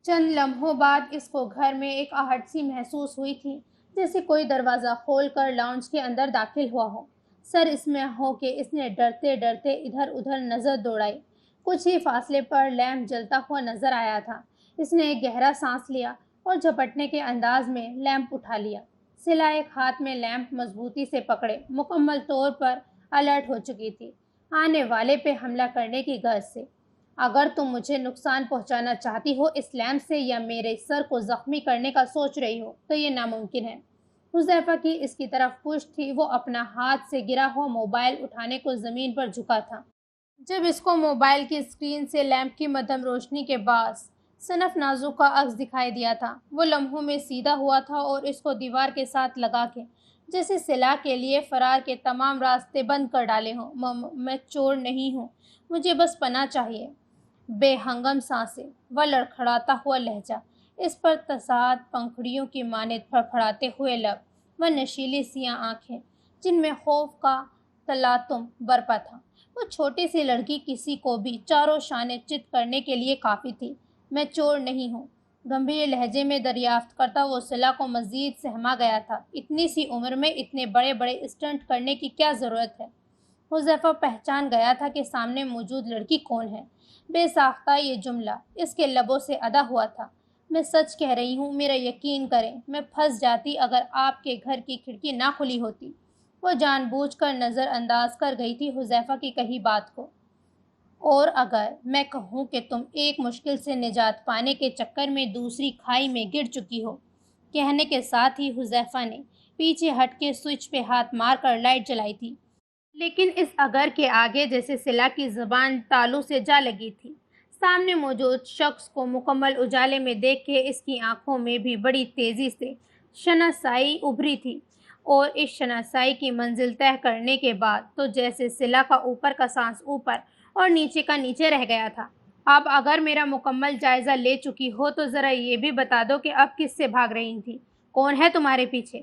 Speaker 1: چند لمحوں بعد اس کو گھر میں ایک آہٹ سی محسوس ہوئی تھی، جیسے کوئی دروازہ کھول کر لاؤنج کے اندر داخل ہوا ہو۔ سر اس میں ہو کہ اس نے ڈرتے ڈرتے ادھر ادھر نظر دوڑائی۔ کچھ ہی فاصلے پر لیمپ جلتا ہوا نظر آیا تھا۔ اس نے ایک گہرا سانس لیا اور جھپٹنے کے انداز میں لیمپ اٹھا لیا۔ صلہ ایک ہاتھ میں لیمپ مضبوطی سے پکڑے مکمل طور پر الرٹ ہو چکی تھی آنے والے پہ حملہ کرنے کی غرض سے۔ اگر تم مجھے نقصان پہنچانا چاہتی ہو اس لیمپ سے یا میرے سر کو زخمی کرنے کا سوچ رہی ہو تو یہ ناممکن ہے۔ حذیفہ کی اس کی طرف پشت تھی، وہ اپنا ہاتھ سے گرا ہوا موبائل اٹھانے کو زمین پر جھکا تھا جب اس کو موبائل کی اسکرین سے لیمپ کی مدھم روشنی کے باعث صنف نازک کا عکس دکھائی دیا تھا۔ وہ لمحوں میں سیدھا ہوا تھا اور اس کو دیوار کے ساتھ لگا کے جیسے صلہ کے لیے فرار کے تمام راستے بند کر ڈالے ہوں۔ میں چور نہیں ہوں، مجھے بس پناہ چاہیے۔ بے ہنگم سانسیں و لڑکھڑاتا ہوا لہجہ، اس پر تصاعد پنکھڑیوں کی مانند پھڑپھڑاتے ہوئے لب و نشیلی سیاہ آنکھیں جن میں خوف کا تلاطم برپا تھا۔ وہ چھوٹی سی لڑکی کسی کو بھی چاروں شانے چت کرنے کے لیے کافی تھی۔ میں چور نہیں ہوں، گمبھیر لہجے میں دریافت کرتا وہ صلہ کو مزید سہما گیا تھا۔ اتنی سی عمر میں اتنے بڑے بڑے اسٹنٹ کرنے کی کیا ضرورت ہے؟ حذیفہ پہچان گیا تھا کہ سامنے موجود لڑکی کون ہے۔ بے ساختہ یہ جملہ اس کے لبوں سے ادا ہوا تھا۔ میں سچ کہہ رہی ہوں، میرا یقین کریں، میں پھنس جاتی اگر آپ کے گھر کی کھڑکی نہ کھلی ہوتی۔ وہ جان بوجھ کر نظر انداز کر گئی تھی حذیفہ کی کہی بات کو۔
Speaker 2: اور اگر میں کہوں کہ تم ایک مشکل سے نجات پانے کے چکر میں دوسری کھائی میں گر چکی ہو۔ کہنے کے ساتھ ہی حذیفہ نے پیچھے ہٹ کے سوئچ پہ ہاتھ مار کر لائٹ جلائی تھی، لیکن اس اگر کے آگے جیسے صلہ کی زبان تالو سے جا لگی تھی۔ سامنے موجود شخص کو مکمل اجالے میں دیکھ کے اس کی آنکھوں میں بھی بڑی تیزی سے شناسائی ابھری تھی، اور اس شناسائی کی منزل طے کرنے کے بعد تو جیسے صلہ کا اوپر کا سانس اوپر اور نیچے کا نیچے رہ گیا تھا۔ اب اگر میرا مکمل جائزہ لے چکی ہو تو ذرا یہ بھی بتا دو کہ اب کس سے بھاگ رہی تھی، کون ہے تمہارے پیچھے؟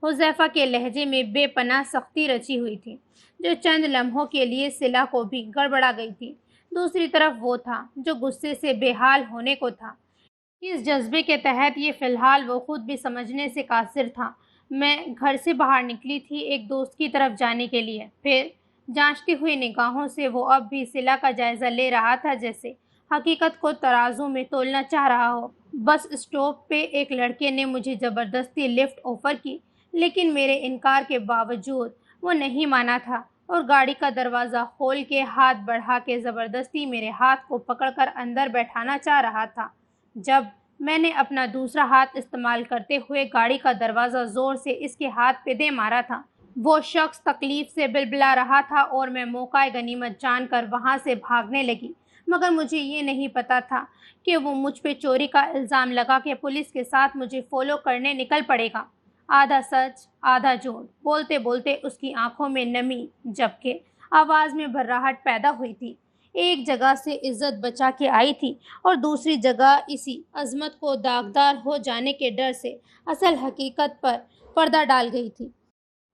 Speaker 2: حذیفہ کے لہجے میں بے پناہ سختی رچی ہوئی تھی، جو چند لمحوں کے لیے صلہ کو بھی گڑبڑا گئی تھی۔ دوسری طرف وہ تھا جو غصے سے بے حال ہونے کو تھا۔ اس جذبے کے تحت یہ فی الحال وہ خود بھی سمجھنے سے قاصر تھا۔ میں گھر سے باہر نکلی تھی ایک دوست کی طرف جانے کے لیے، پھر جانچتی ہوئی نگاہوں سے وہ اب بھی صلہ کا جائزہ لے رہا تھا، جیسے حقیقت کو ترازو میں تولنا چاہ رہا ہو۔ بس اسٹاپ پہ ایک لڑکے نے مجھے زبردستی لفٹ آفر کی، لیکن میرے انکار کے باوجود وہ نہیں مانا تھا اور گاڑی کا دروازہ کھول کے ہاتھ بڑھا کے زبردستی میرے ہاتھ کو پکڑ کر اندر بیٹھانا چاہ رہا تھا۔ جب میں نے اپنا دوسرا ہاتھ استعمال کرتے ہوئے گاڑی کا دروازہ زور سے اس کے ہاتھ پہ دے مارا تھا، وہ شخص تکلیف سے بلبلا رہا تھا اور میں موقع غنیمت جان کر وہاں سے بھاگنے لگی، مگر مجھے یہ نہیں پتا تھا کہ وہ مجھ پہ چوری کا الزام لگا کے پولیس کے ساتھ مجھے فالو کرنے نکل پڑے گا۔ آدھا سچ آدھا جھوٹ بولتے بولتے اس کی آنکھوں میں نمی جبکہ آواز میں بھرراہٹ پیدا ہوئی تھی۔ ایک جگہ سے عزت بچا کے آئی تھی اور دوسری جگہ اسی عظمت کو داغدار ہو جانے کے ڈر سے اصل حقیقت پر پردہ ڈال گئی تھی۔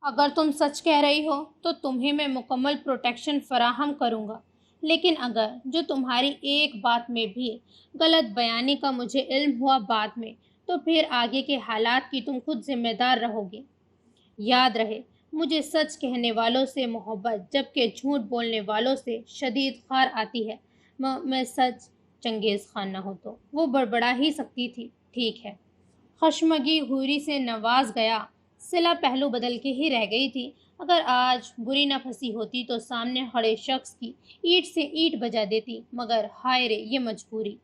Speaker 2: اگر تم سچ کہہ رہی ہو تو تمہیں میں مکمل پروٹیکشن فراہم کروں گا، لیکن اگر جو تمہاری ایک بات میں بھی غلط بیانی کا مجھے علم ہوا بعد میں، تو پھر آگے کے حالات کی تم خود ذمہ دار رہو گے۔ یاد رہے، مجھے سچ کہنے والوں سے محبت جبکہ جھوٹ بولنے والوں سے شدید خار آتی ہے۔ میں سچ چنگیز خان نہ ہو تو وہ بڑبڑا ہی سکتی تھی۔ ٹھیک ہے، خشمگی حوری سے نواز گیا۔ صلہ پہلو بدل کے ہی رہ گئی تھی۔ اگر آج بری نہ پھنسی ہوتی تو سامنے کھڑے شخص کی اینٹ سے اینٹ بجا دیتی، مگر ہائے رے یہ مجبوری۔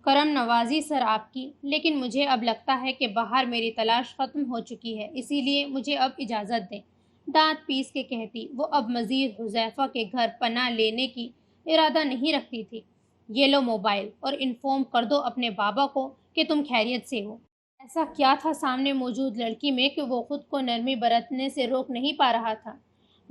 Speaker 2: کرم نوازی سر آپ کی، لیکن مجھے اب لگتا ہے کہ باہر میری تلاش ختم ہو چکی ہے، اسی لیے مجھے اب اجازت دیں۔ دانت پیس کے کہتی، وہ اب مزید حذیفہ کے گھر پناہ لینے کی ارادہ نہیں رکھتی تھی۔ یہ لو موبائل اور انفارم کر دو اپنے بابا کو کہ تم خیریت سے ہو۔ ایسا کیا تھا سامنے موجود لڑکی میں کہ وہ خود کو نرمی برتنے سے روک نہیں پا رہا تھا؟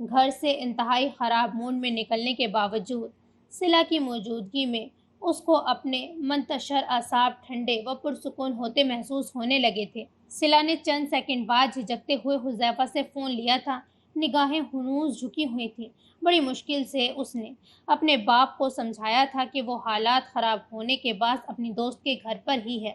Speaker 2: گھر سے انتہائی خراب موڈ میں نکلنے کے باوجود صلہ کی موجودگی میں اس کو اپنے منتشر اعصاب ٹھنڈے و پرسکون ہوتے محسوس ہونے لگے تھے۔ صلہ نے چند سیکنڈ بعد جھجکتے ہوئے حذیفہ سے فون لیا تھا۔ نگاہیں ہنوز جھکی ہوئی تھیں۔ بڑی مشکل سے اس نے اپنے باپ کو سمجھایا تھا کہ وہ حالات خراب ہونے کے بعد اپنی دوست کے گھر پر ہی ہے،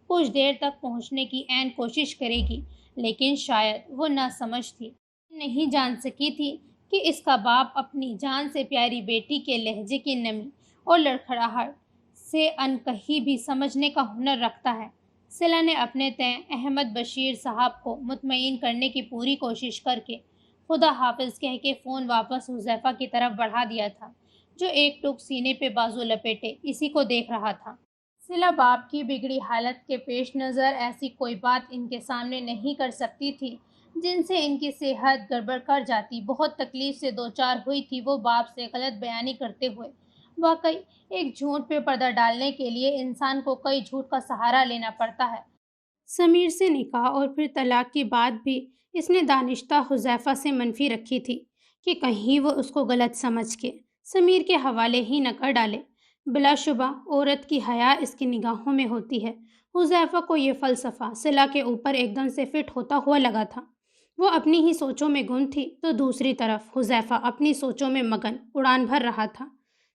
Speaker 2: کچھ دیر تک پہنچنے کی عین کوشش کرے گی، لیکن شاید وہ نہ سمجھ تھی، نہیں جان سکی تھی کہ اس کا باپ اپنی جان سے پیاری بیٹی کے لہجے کی نمی اور لڑکھڑاہٹ سے ان کہیں بھی سمجھنے کا ہنر رکھتا ہے۔ صلہ نے اپنے تئیں احمد بشیر صاحب کو مطمئن کرنے کی پوری کوشش کر کے خدا حافظ کہہ کے فون واپس حذیفہ کی طرف بڑھا دیا تھا، جو ایک ٹک سینے پہ بازو لپیٹے اسی کو دیکھ رہا تھا۔ صلہ باپ کی بگڑی حالت کے پیش نظر ایسی کوئی بات ان کے سامنے نہیں کر سکتی تھی جن سے ان کی صحت گڑبڑ کر جاتی۔ بہت تکلیف سے دوچار ہوئی تھی وہ باپ سے غلط بیانی کرتے ہوئے۔ واقعی ایک جھوٹ پہ پردہ ڈالنے کے لیے انسان کو کئی جھوٹ کا سہارا لینا پڑتا ہے۔
Speaker 1: سمیر سے نکاح اور پھر طلاق کی بات بھی اس نے دانشتہ حذیفہ سے منفی رکھی تھی کہ کہیں وہ اس کو غلط سمجھ کے سمیر کے حوالے ہی نہ کر ڈالے۔ بلا شبہ عورت کی حیا اس کی نگاہوں میں ہوتی ہے۔ حذیفہ کو یہ فلسفہ صلہ کے اوپر ایک دم سے فٹ ہوتا ہوا لگا تھا۔ وہ اپنی ہی سوچوں میں گم تھی تو دوسری طرف حذیفہ اپنی سوچوں میں مگن اڑان بھر رہا تھا۔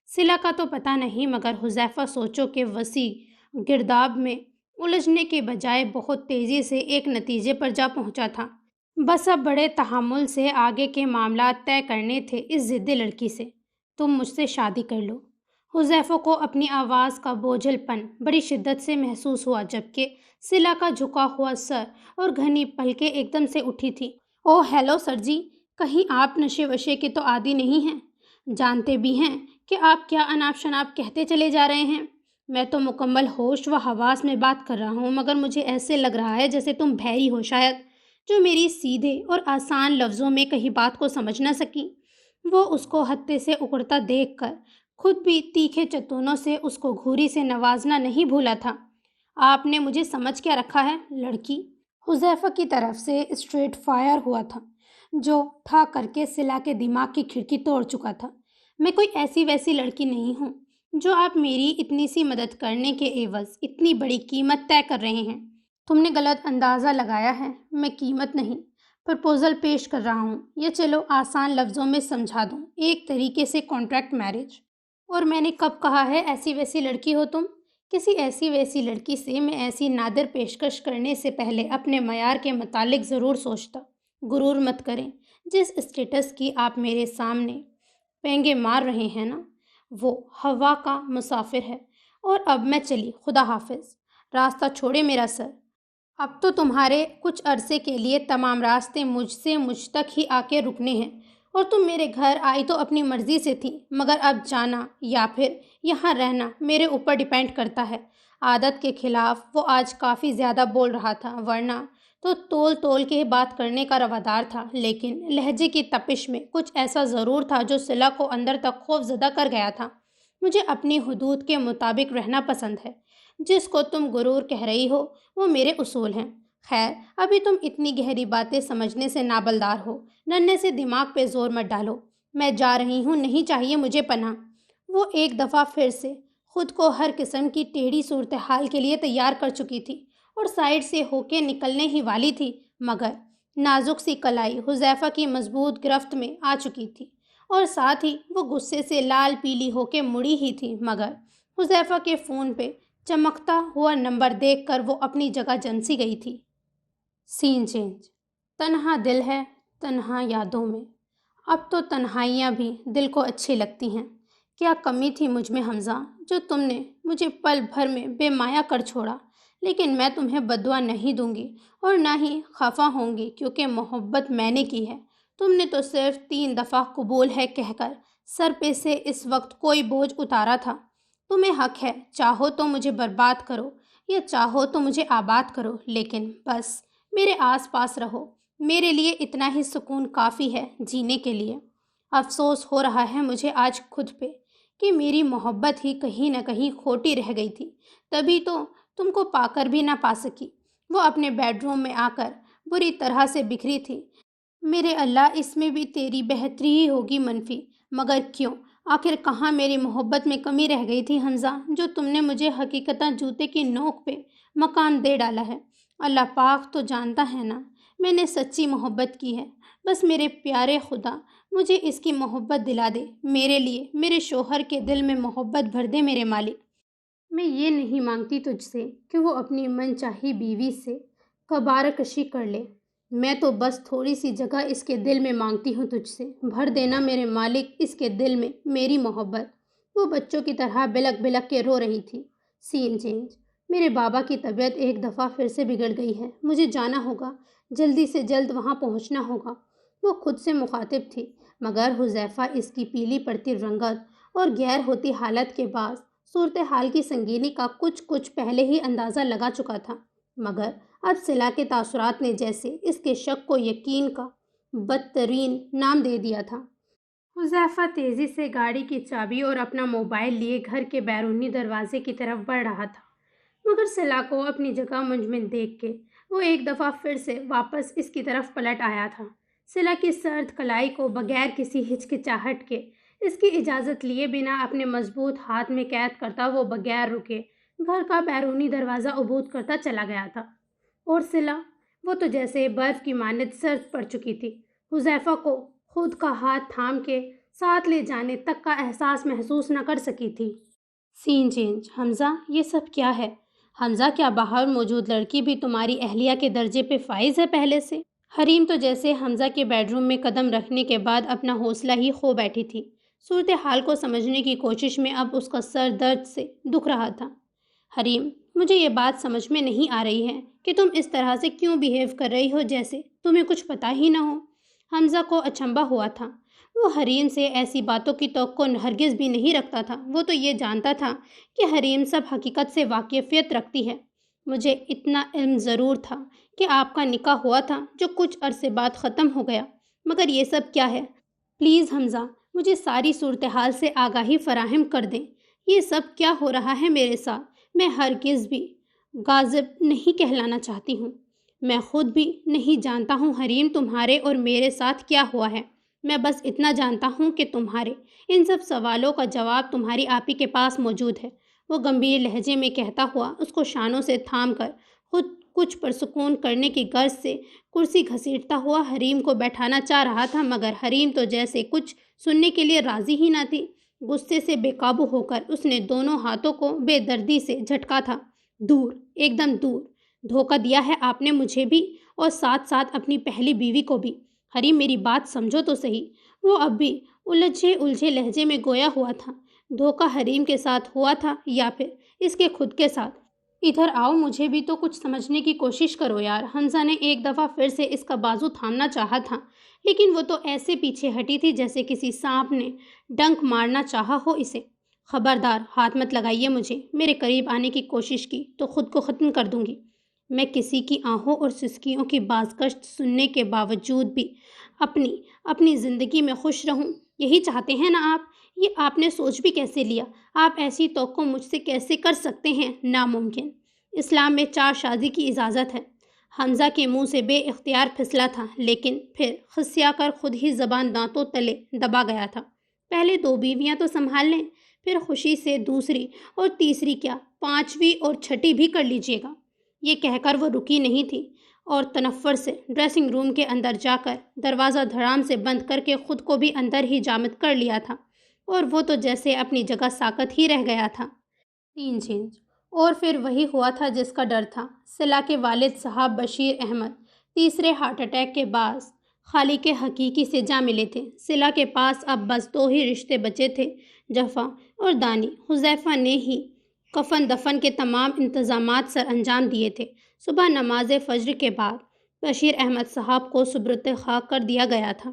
Speaker 1: صلہ کا تو پتہ نہیں، مگر حذیفہ سوچوں کے وسیع گرداب میں الجھنے کے بجائے بہت تیزی سے ایک نتیجے پر جا پہنچا تھا۔ بس اب بڑے تحمل سے آگے کے معاملات طے کرنے تھے اس ضدی لڑکی سے۔ تم مجھ سے شادی کر لو۔ حذیفہ کو اپنی آواز کا بوجھل پن بڑی شدت سے محسوس ہوا، جبکہ صلہ کا جھکا ہوا سر اور گھنی پلکیں ایک دم سے اٹھی تھی۔ اوہ ہیلو سر جی، کہیں آپ نشے وشے کے تو عادی نہیں ہیں؟ جانتے بھی ہیں کہ آپ کیا اناپ شناپ کہتے چلے جا رہے ہیں؟ میں تو مکمل ہوش و حواس میں بات کر رہا ہوں، مگر مجھے ایسے لگ رہا ہے جیسے تم بہری ہو شاید، جو میری سیدھے اور آسان لفظوں میں کہیں بات کو سمجھ نہ سکی۔ وہ اس کو ہتے سے اکڑتا دیکھ کر خود بھی تیکھے چتونوں سے اس کو گھوری سے نوازنا نہیں بھولا تھا۔ آپ نے مجھے سمجھ کیا رکھا ہے، لڑکی؟ حذیفہ کی طرف سے اسٹریٹ فائر ہوا تھا، جو ٹھا کر کے صلہ کے دماغ کی کھڑکی توڑ چکا تھا۔ میں کوئی ایسی ویسی لڑکی نہیں ہوں جو آپ میری اتنی سی مدد کرنے کے عوض اتنی بڑی قیمت طے کر رہے ہیں۔ تم نے غلط اندازہ لگایا ہے، میں قیمت نہیں، پرپوزل پیش کر رہا ہوں۔ یہ چلو آسان لفظوں میں سمجھا دوں، ایک طریقے سے کانٹریکٹ میرج۔ اور میں نے کب کہا ہے ایسی ویسی لڑکی ہو تم؟ کسی ایسی ویسی لڑکی سے میں ایسی نادر پیشکش کرنے سے پہلے اپنے معیار کے متعلق ضرور سوچتا۔ غرور مت کریں، جس اسٹیٹس کی آپ میرے سامنے پینگے مار رہے ہیں نا، وہ ہوا کا مسافر ہے۔ اور اب میں چلی، خدا حافظ۔ راستہ چھوڑے میرا سر، اب تو تمہارے کچھ عرصے کے لیے تمام راستے مجھ سے مجھ تک ہی آ کے رکنے ہیں، اور تم میرے گھر آئی تو اپنی مرضی سے تھی، مگر اب جانا یا پھر یہاں رہنا میرے اوپر ڈیپینڈ کرتا ہے۔ عادت کے خلاف وہ آج کافی زیادہ بول رہا تھا، ورنہ تو تول تول کے بات کرنے کا روادار تھا، لیکن لہجے کی تپش میں کچھ ایسا ضرور تھا جو صلہ کو اندر تک خوف زدہ کر گیا تھا۔ مجھے اپنی حدود کے مطابق رہنا پسند ہے، جس کو تم غرور کہہ رہی ہو وہ میرے اصول ہیں۔ خیر، ابھی تم اتنی گہری باتیں سمجھنے سے نابلدار ہو، ننھے سے دماغ پہ زور مت ڈالو۔ میں جا رہی ہوں، نہیں چاہیے مجھے پناہ۔ وہ ایک دفعہ پھر سے خود کو ہر قسم کی ٹیڑھی صورتحال کے لیے تیار کر چکی تھی اور سائڈ سے ہو کے نکلنے ہی والی تھی، مگر نازک سی کلائی حذیفہ کی مضبوط گرفت میں آ چکی تھی، اور ساتھ ہی وہ غصے سے لال پیلی ہو کے مڑی ہی تھی، مگر حذیفہ کے فون پہ چمکتا ہوا نمبر دیکھ کر وہ اپنی جگہ جنسی گئی تھی۔ سین چینج۔ تنہا دل ہے، تنہا یادوں میں۔ اب تو تنہائیاں بھی دل کو اچھی لگتی ہیں۔ کیا کمی تھی مجھ میں حمزہ، جو تم نے مجھے پل بھر میں بے مایا کر چھوڑا؟ لیکن میں تمہیں بددعا نہیں دوں گی اور نہ ہی خفا ہوں گی، کیونکہ محبت میں نے کی ہے۔ تم نے تو صرف 3 دفعہ قبول ہے کہہ کر سر پہ سے اس وقت کوئی بوجھ اتارا تھا۔ تمہیں حق ہے، چاہو تو مجھے برباد کرو یا چاہو تو مجھے آباد کرو، لیکن بس میرے آس پاس رہو۔ میرے لیے اتنا ہی سکون کافی ہے جینے کے لیے۔ افسوس ہو رہا ہے مجھے آج خود پہ کہ میری محبت ہی کہیں نہ کہیں کھوٹی رہ گئی تھی، تبھی تو تم کو پا کر بھی نہ پا سکی۔ وہ اپنے بیڈ روم میں آ کر بری طرح سے بکھری تھی۔ میرے اللہ، اس میں بھی تیری بہتری ہی ہوگی منفی، مگر کیوں؟ آخر کہاں میری محبت میں کمی رہ گئی تھی حمزہ، جو تم نے مجھے حقیقتاً جوتے کی نوک پہ مقام دے ڈالا ہے؟ اللہ پاک تو جانتا ہے نا، میں نے سچی محبت کی ہے۔ بس میرے پیارے خدا مجھے اس کی محبت دلا دے، میرے لیے میرے شوہر کے دل میں محبت بھر دے میرے مالک۔ میں یہ نہیں مانگتی تجھ سے کہ وہ اپنی من چاہی بیوی سے کبارہ کشی کر لے، میں تو بس تھوڑی سی جگہ اس کے دل میں مانگتی ہوں تجھ سے، بھر دینا میرے مالک اس کے دل میں میری محبت۔ وہ بچوں کی طرح بلک بلک کے رو رہی تھی۔ سین چینج۔ میرے بابا کی طبیعت ایک دفعہ پھر سے بگڑ گئی ہے، مجھے جانا ہوگا، جلدی سے جلد وہاں پہنچنا ہوگا۔ وہ خود سے مخاطب تھی، مگر حذیفہ اس کی پیلی پڑتی رنگت اور غیر ہوتی حالت کے بعد صورتحال کی سنگینی کا کچھ پہلے ہی اندازہ لگا چکا تھا، مگر اب صلہ کے تاثرات نے جیسے اس کے شک کو یقین کا بدترین نام دے دیا تھا۔ حذیفہ تیزی سے گاڑی کی چابی اور اپنا موبائل لیے گھر کے بیرونی دروازے کی طرف بڑھ رہا تھا، مگر صلہ کو اپنی جگہ منجمد دیکھ کے وہ ایک دفعہ پھر سے واپس اس کی طرف پلٹ آیا تھا۔ صلہ کی سرد کلائی کو بغیر کسی ہچکچاہٹ کے اس کی اجازت لیے بنا اپنے مضبوط ہاتھ میں قید کرتا وہ بغیر رکے گھر کا بیرونی دروازہ عبور کرتا چلا گیا تھا، اور صلہ وہ تو جیسے برف کی مانند سرد پڑ چکی تھی، حذیفہ کو خود کا ہاتھ تھام کے ساتھ لے جانے تک کا احساس محسوس نہ کر سکی تھی۔ سین چینج۔ حمزہ، یہ سب کیا ہے؟ حمزہ، کیا باہر موجود لڑکی بھی تمہاری اہلیہ کے درجے پہ فائز ہے پہلے سے؟ حریم تو جیسے حمزہ کے بیڈ روم میں قدم رکھنے کے بعد اپنا حوصلہ ہی کھو بیٹھی تھی۔ صورتحال کو سمجھنے کی کوشش میں اب اس کا سر درد سے دکھ رہا تھا۔ حریم، مجھے یہ بات سمجھ میں نہیں آ رہی ہے کہ تم اس طرح سے کیوں بیہیو کر رہی ہو جیسے تمہیں کچھ پتہ ہی نہ ہو۔ حمزہ کو اچنبھا ہوا تھا، وہ حریم سے ایسی باتوں کی توقع ہرگز بھی نہیں رکھتا تھا۔ وہ تو یہ جانتا تھا کہ حریم سب حقیقت سے واقفیت رکھتی ہے۔ مجھے اتنا علم ضرور تھا کہ آپ کا نکاح ہوا تھا جو کچھ عرصے بعد ختم ہو گیا، مگر یہ سب کیا ہے؟ پلیز حمزہ، مجھے ساری صورتحال سے آگاہی فراہم کر دیں۔ یہ سب کیا ہو رہا ہے میرے ساتھ؟ میں ہرگز بھی غاضب نہیں کہلانا چاہتی ہوں۔ میں خود بھی نہیں جانتا ہوں حریم تمہارے اور میرے ساتھ کیا ہوا ہے۔ میں بس اتنا جانتا ہوں کہ تمہارے ان سب سوالوں کا جواب تمہاری آپی کے پاس موجود ہے۔ وہ گمبھیر لہجے میں کہتا ہوا اس کو شانوں سے تھام کر خود کچھ پرسکون کرنے کی غرض سے کرسی گھسیٹتا ہوا حریم کو بیٹھانا چاہ رہا تھا، مگر حریم تو جیسے کچھ سننے کے لیے راضی ہی نہ تھی۔ غصے سے بے قابو ہو کر اس نے دونوں ہاتھوں کو بے دردی سے جھٹکا تھا۔ دور، ایک دم دور۔ دھوکہ دیا ہے آپ نے مجھے بھی اور ساتھ ساتھ اپنی پہلی بیوی کو بھی۔ حریم میری بات سمجھو تو صحیح۔ وہ اب بھی الجھے لہجے میں گویا ہوا تھا۔ دھوکہ حریم کے ساتھ ہوا تھا یا پھر اس کے خود کے ساتھ؟ ادھر آؤ، مجھے بھی تو کچھ سمجھنے کی کوشش کرو یار۔ حمزہ نے ایک دفعہ پھر سے اس کا بازو تھامنا چاہا تھا، لیکن وہ تو ایسے پیچھے ہٹی تھی جیسے کسی سانپ نے ڈنک مارنا چاہا ہو اسے۔ خبردار، ہاتھ مت لگائیے مجھے۔ میرے قریب آنے کی کوشش کی تو خود کو ختم کر دوں گی۔ میں کسی کی آہوں اور سسکیوں کی بازگشت سننے کے باوجود بھی اپنی زندگی میں خوش رہوں، یہی چاہتے ہیں نا آپ؟ یہ آپ نے سوچ بھی کیسے لیا؟ آپ ایسی توقع مجھ سے کیسے کر سکتے ہیں؟ ناممکن۔ اسلام میں 4 شادی کی اجازت ہے۔ حمزہ کے منہ سے بے اختیار پھسلا تھا، لیکن پھر خسیا کر خود ہی زبان دانتوں تلے دبا گیا تھا۔ پہلے 2 بیویاں تو سنبھال لیں، پھر خوشی سے دوسری اور تیسری کیا 5ویں اور 6ٹھی بھی کر لیجیے گا۔ یہ کہہ کر وہ رکی نہیں تھی اور تنفر سے ڈریسنگ روم کے اندر جا کر دروازہ دھڑام سے بند کر کے خود کو بھی اندر ہی جامد کر لیا تھا، اور وہ تو جیسے اپنی جگہ ساکت ہی رہ گیا تھا۔ 3 چینج۔ اور پھر وہی ہوا تھا جس کا ڈر تھا۔ صلہ کے والد صاحب بشیر احمد تیسرے ہارٹ اٹیک کے باعث خالق حقیقی سے جا ملے تھے۔ صلہ کے پاس اب بس 2 ہی رشتے بچے تھے، جفا اور دانی۔ حذیفہ نے ہی کفن دفن کے تمام انتظامات سر انجام دیے تھے۔ صبح نماز فجر کے بعد بشیر احمد صاحب کو سپرد خاک کر دیا گیا تھا۔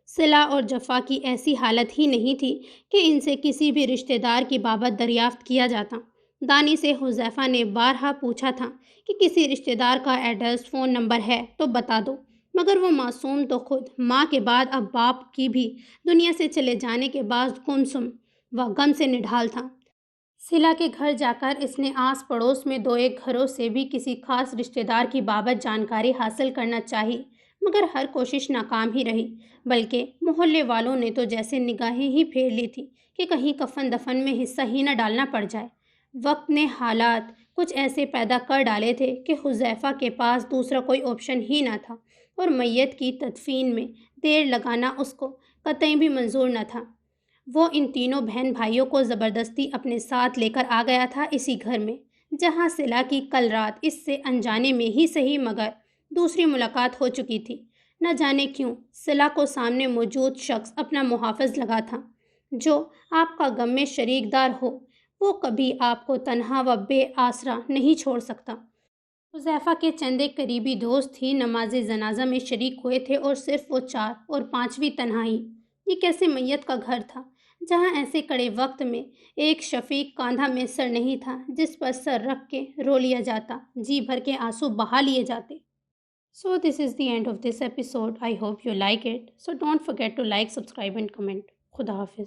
Speaker 1: صلہ اور جفا کی ایسی حالت ہی نہیں تھی کہ ان سے کسی بھی رشتہ دار کی بابت دریافت کیا جاتا۔ دانی سے حذیفہ نے بارہا پوچھا تھا کہ کسی رشتہ دار کا ایڈریس، فون نمبر ہے تو بتا دو، مگر وہ معصوم تو خود ماں کے بعد اب باپ کی بھی دنیا سے چلے جانے کے بعد گمسم و غم سے نڈھال تھا۔ صلہ کے گھر جا کر اس نے آس پڑوس میں 2-1 گھروں سے بھی کسی خاص رشتہ دار کی بابت جانکاری حاصل کرنا چاہی، مگر ہر کوشش ناکام ہی رہی، بلکہ محلے والوں نے تو جیسے نگاہیں ہی پھیر لی تھی کہ کہیں کفن دفن میں حصہ ہی نہ ڈالنا پڑ جائے۔ وقت نے حالات کچھ ایسے پیدا کر ڈالے تھے کہ حذیفہ کے پاس دوسرا کوئی آپشن ہی نہ تھا، اور میت کی تدفین میں دیر لگانا اس کو قطعی بھی منظور نہ تھا۔ وہ ان تینوں بہن بھائیوں کو زبردستی اپنے ساتھ لے کر آ گیا تھا اسی گھر میں، جہاں صلہ کی کل رات اس سے انجانے میں ہی صحیح مگر دوسری ملاقات ہو چکی تھی۔ نہ جانے کیوں صلہ کو سامنے موجود شخص اپنا محافظ لگا تھا۔ جو آپ کا غم میں شریک دار ہو، وہ کبھی آپ کو تنہا و بے آسرا نہیں چھوڑ سکتا۔ حذیفہ کے چند ایک قریبی دوست ہی نماز جنازہ میں شریک ہوئے تھے، اور صرف وہ 4 اور 5ویں تنہائی۔ یہ کیسے میت کا گھر تھا جہاں ایسے کڑے وقت میں ایک شفیق کاندھا میں سر نہیں تھا جس پر سر رکھ کے رو لیا جاتا، جی بھر کے آنسو بہا لیے جاتے۔ So this is the end of this episode. I hope you like it. So don't forget to like, subscribe and comment. خدا حافظ.